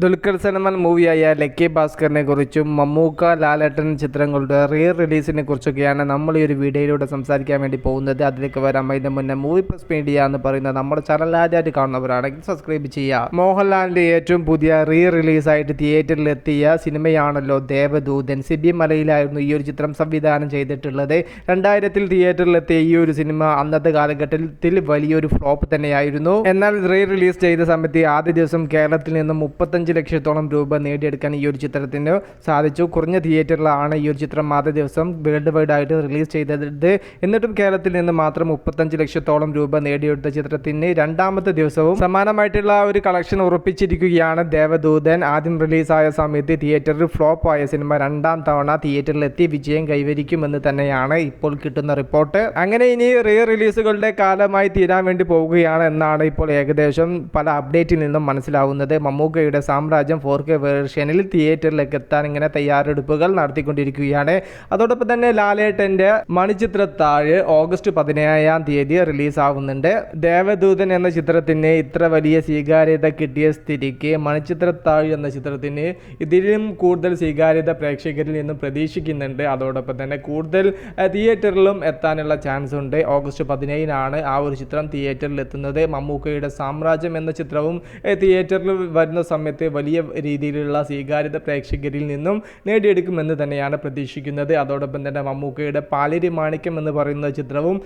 Dulquer Salman മൂവിയായ lucky ഭാസ്കറിനെ കുറിച്ചും മമ്മൂക്ക ലാലേട്ടൻ ചിത്രങ്ങളുടെ റിലീസിനെ കുറിച്ചൊക്കെയാണ് നമ്മൾ ഈ ഒരു വീഡിയോയിലൂടെ സംസാരിക്കാൻ വേണ്ടി പോകുന്നത്. അതിലേക്ക് വരാം. അതിന്റെ മുന്നേ മൂവി പ്ലസ് മീഡിയ എന്ന് പറയുന്ന നമ്മുടെ ചാനൽ ആദ്യമായിട്ട് കാണുന്നവരാണെങ്കിൽ സബ്സ്ക്രൈബ് ചെയ്യുക. മോഹൻലാലിന്റെ ഏറ്റവും പുതിയ റിലീസായിട്ട് തിയേറ്ററിൽ എത്തിയ സിനിമയാണല്ലോ ദേവദൂതൻ. സിബി മലയിലായിരുന്നു ഈ ഒരു ചിത്രം സംവിധാനം ചെയ്തിട്ടുള്ളത്. 2000 തിയേറ്ററിൽ എത്തിയ ഈ ഒരു സിനിമ അന്നത്തെ കാലഘട്ടത്തിൽ വലിയൊരു ഫ്ലോപ്പ് തന്നെയായിരുന്നു. എന്നാൽ റിലീസ് ചെയ്ത സമയത്ത് ആദ്യ ദിവസം കേരളത്തിൽ നിന്നും 35 ലക്ഷത്തോളം രൂപ നേടിയെടുക്കാൻ ഈ ഒരു ചിത്രത്തിന് സാധിച്ചു. കുറഞ്ഞ തിയേറ്ററിലാണ് ഈ ഒരു ചിത്രം ആദ്യ ദിവസം വേൾഡ് വൈഡ് ആയിട്ട് റിലീസ് ചെയ്തത്. എന്നിട്ടും കേരളത്തിൽ നിന്ന് മാത്രം 35 ലക്ഷത്തോളം രൂപ നേടിയെടുത്ത ചിത്രത്തിന് രണ്ടാമത്തെ ദിവസവും സമാനമായിട്ടുള്ള ഒരു കളക്ഷൻ ഉറപ്പിച്ചിരിക്കുകയാണ് ദേവദൂതൻ. ആദ്യം റിലീസായ സമയത്ത് തിയേറ്ററിൽ ഫ്ലോപ്പ് ആയ സിനിമ രണ്ടാം തവണ തിയേറ്ററിലെത്തി വിജയം കൈവരിക്കുമെന്ന് തന്നെയാണ് ഇപ്പോൾ കിട്ടുന്ന റിപ്പോർട്ട്. അങ്ങനെ ഇനി റിലീസുകളുടെ കാലമായി തീരാൻ വേണ്ടി പോവുകയാണ് എന്നാണ് ഇപ്പോൾ ഏകദേശം പല അപ്ഡേറ്റിൽ നിന്നും മനസ്സിലാവുന്നത്. മമ്മൂക്കയുടെ സാമ്രാജ്യം 4K വേർഷനിൽ തിയേറ്ററിലേക്ക് എത്താൻ ഇങ്ങനെ തയ്യാറെടുപ്പുകൾ നടത്തിക്കൊണ്ടിരിക്കുകയാണ്. അതോടൊപ്പം തന്നെ ലാലേട്ടന്റെ മണിച്ചിത്രത്താഴ് ഓഗസ്റ്റ് 17 റിലീസ് ആവുന്നുണ്ട്. ദേവദൂതൻ എന്ന ചിത്രത്തിന് ഇത്ര വലിയ സ്വീകാര്യത കിട്ടിയ സ്ഥിതിക്ക് മണിച്ചിത്രത്താഴ് എന്ന ചിത്രത്തിന് ഇതിലും കൂടുതൽ സ്വീകാര്യത പ്രേക്ഷകരിൽ നിന്നും പ്രതീക്ഷിക്കുന്നുണ്ട്. അതോടൊപ്പം തന്നെ കൂടുതൽ തിയേറ്ററിലും എത്താനുള്ള ചാൻസ് ഉണ്ട്. ഓഗസ്റ്റ് 17 ആ ഒരു ചിത്രം തിയേറ്ററിൽ എത്തുന്നത്. മമ്മൂക്കയുടെ സാമ്രാജ്യം എന്ന ചിത്രവും തിയേറ്ററിൽ വരുന്ന സമയത്ത് വലിയ രീതിയിലുള്ള സ്വീകാര്യത പ്രേക്ഷകരിൽ നിന്നും നേടിയെടുക്കുമെന്ന് തന്നെയാണ് പ്രതീക്ഷിക്കുന്നത്. അതോടൊപ്പം തന്നെ മമ്മൂക്കയുടെ പാലേരി മാണിക്യം എന്ന് പറയുന്ന ചിത്രവും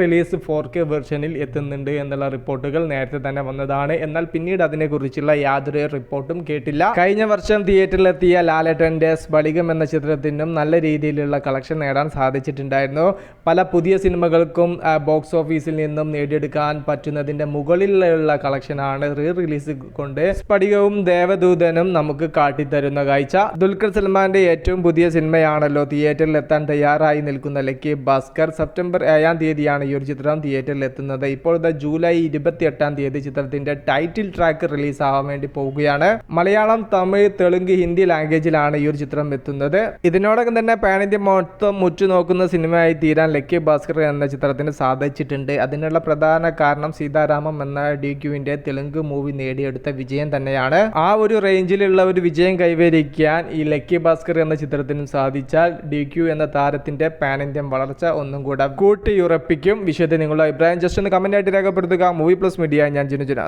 റിലീസ് 4K വേർഷനിൽ എത്തുന്നുണ്ട് എന്നുള്ള റിപ്പോർട്ടുകൾ നേരത്തെ തന്നെ വന്നതാണ്. എന്നാൽ പിന്നീട് അതിനെക്കുറിച്ചുള്ള യാതൊരു റിപ്പോർട്ടും കേട്ടില്ല. കഴിഞ്ഞ വർഷം തിയേറ്ററിലെത്തിയ ലാലേട്ടന്റെ സ്ഫടികം എന്ന ചിത്രത്തിനും നല്ല രീതിയിലുള്ള കളക്ഷൻ നേടാൻ സാധിച്ചിട്ടുണ്ടായിരുന്നു. പല പുതിയ സിനിമകൾക്കും ബോക്സ് ഓഫീസിൽ നിന്നും നേടിയെടുക്കാൻ പറ്റുന്നതിന്റെ മുകളിലുള്ള കളക്ഷനാണ് റിലീസ് കൊണ്ട് സ്ഫടികവും ദേവദൂതനും നമുക്ക് കാട്ടിത്തരുന്ന കാഴ്ച. ദുൽഖർ സൽമാന്റെ ഏറ്റവും പുതിയ സിനിമയാണല്ലോ തിയേറ്ററിൽ എത്താൻ തയ്യാറായി നിൽക്കുന്ന ലക്കി ഭാസ്കർ. സെപ്റ്റംബർ 7 ഈ ഒരു ചിത്രം തിയേറ്ററിൽ എത്തുന്നത്. ഇപ്പോൾ ജൂലൈ 28 ചിത്രത്തിന്റെ ടൈറ്റിൽ ട്രാക്ക് റിലീസ് ആവാൻ വേണ്ടി പോവുകയാണ്. മലയാളം, തമിഴ്, തെലുങ്ക്, ഹിന്ദി ലാംഗ്വേജിലാണ് ഈ ഒരു ചിത്രം എത്തുന്നത്. ഇതിനോടകം തന്നെ പാൻ ഇന്ത്യ മൊത്തം ഉറ്റുനോക്കുന്ന സിനിമയായി തീരാൻ ലക്കി ഭാസ്കർ എന്ന ചിത്രത്തിന് സാധിച്ചിട്ടുണ്ട്. അതിനുള്ള പ്രധാന കാരണം സീതാരാമം എന്ന DQവിന്റെ തെലുങ്ക് മൂവി നേടിയെടുത്ത വിജയം തന്നെയാണ്. ആ ഒരു റേഞ്ചിലുള്ള ഒരു വിജയം കൈവരിക്കാൻ ഈ ലക്കി ഭാസ്കർ എന്ന ചിത്രത്തിനും സാധിച്ചാൽ DQ എന്ന താരത്തിന്റെ പാൻ ഇന്ത്യൻ വളർച്ച ഒന്നും കൂടെ കൂട്ടിയുറപ്പിക്കും. വിഷയത്തിൽ നിങ്ങളുടെ അഭിപ്രായം ജസ്റ്റ് ഒന്ന് കമന്റ് ആയിട്ട് രേഖപ്പെടുത്തുക. മൂവി പ്ലസ് മീഡിയ, ഞാൻ ജിനുജുന.